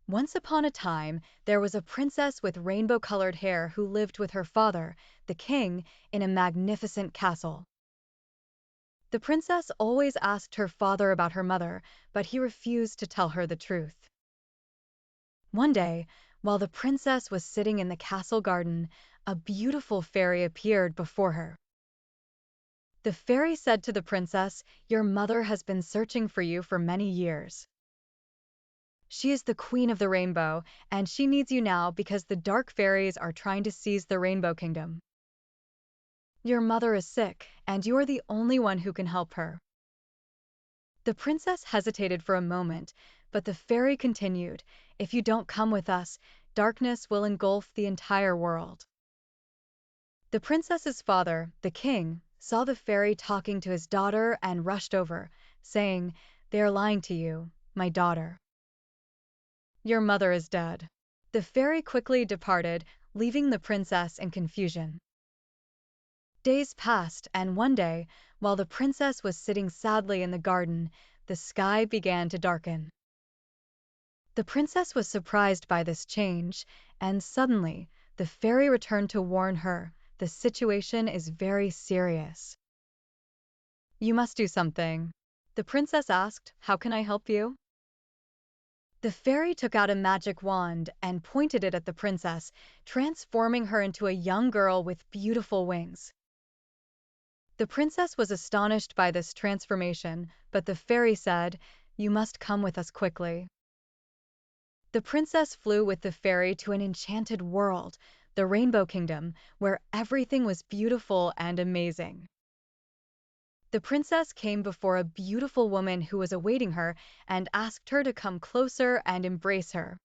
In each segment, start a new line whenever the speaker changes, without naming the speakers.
Once upon a time, there was a princess with rainbow-colored hair who lived with her father, the king, in a magnificent castle. The princess always asked her father about her mother, but he refused to tell her the truth. One day, while the princess was sitting in the castle garden, a beautiful fairy appeared before her. The fairy said to the princess, "Your mother has been searching for you for many years. She is the queen of the rainbow, and she needs you now because the dark fairies are trying to seize the Rainbow Kingdom. Your mother is sick, and you are the only one who can help her." The princess hesitated for a moment, but the fairy continued, "If you don't come with us, darkness will engulf the entire world." The princess's father, the king, saw the fairy talking to his daughter and rushed over, saying, "They are lying to you, my daughter. Your mother is dead." The fairy quickly departed, leaving the princess in confusion. Days passed, and one day, while the princess was sitting sadly in the garden, the sky began to darken. The princess was surprised by this change, and suddenly, the fairy returned to warn her, "The situation is very serious. You must do something." The princess asked, "How can I help you?" The fairy took out a magic wand and pointed it at the princess, transforming her into a young girl with beautiful wings. The princess was astonished by this transformation, but the fairy said, "You must come with us quickly." The princess flew with the fairy to an enchanted world, the Rainbow Kingdom, where everything was beautiful and amazing. The princess came before a beautiful woman who was awaiting her and asked her to come closer and embrace her.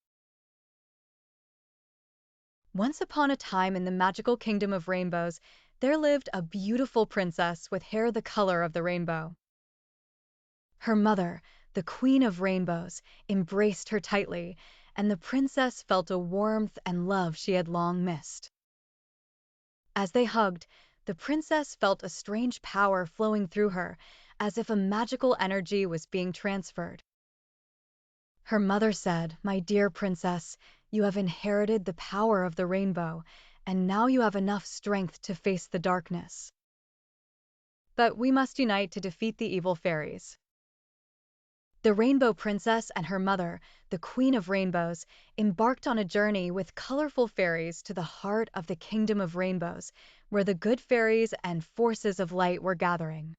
Once upon a time in the magical kingdom of rainbows, there lived a beautiful princess with hair the color of the rainbow. Her mother, the Queen of Rainbows, embraced her tightly, and the princess felt a warmth and love she had long missed. As they hugged, the princess felt a strange power flowing through her, as if a magical energy was being transferred. Her mother said, "My dear princess, you have inherited the power of the rainbow, and now you have enough strength to face the darkness. But we must unite to defeat the evil fairies." The Rainbow Princess and her mother, the Queen of Rainbows, embarked on a journey with colorful fairies to the heart of the Kingdom of Rainbows, where the good fairies and forces of light were gathering.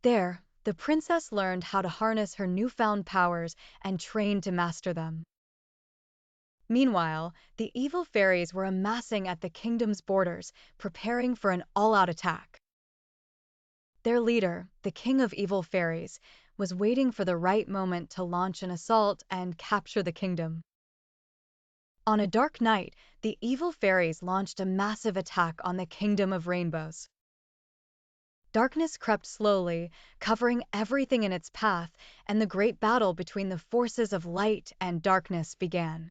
There, the princess learned how to harness her newfound powers and trained to master them. Meanwhile, the evil fairies were amassing at the kingdom's borders, preparing for an all-out attack. Their leader, the King of Evil Fairies, was waiting for the right moment to launch an assault and capture the kingdom. On a dark night, the evil fairies launched a massive attack on the Kingdom of Rainbows. Darkness crept slowly, covering everything in its path, and the great battle between the forces of light and darkness began.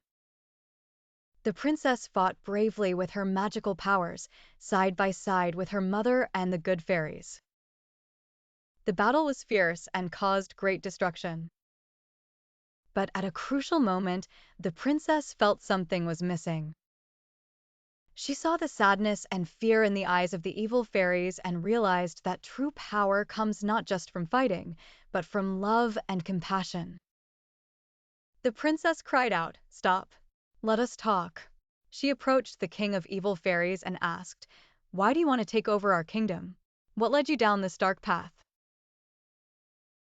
The princess fought bravely with her magical powers, side by side with her mother and the good fairies. The battle was fierce and caused great destruction. But at a crucial moment, the princess felt something was missing. She saw the sadness and fear in the eyes of the evil fairies and realized that true power comes not just from fighting, but from love and compassion. The princess cried out, "Stop! Let us talk." She approached the King of Evil Fairies and asked, "Why do you want to take over our kingdom? What led you down this dark path?"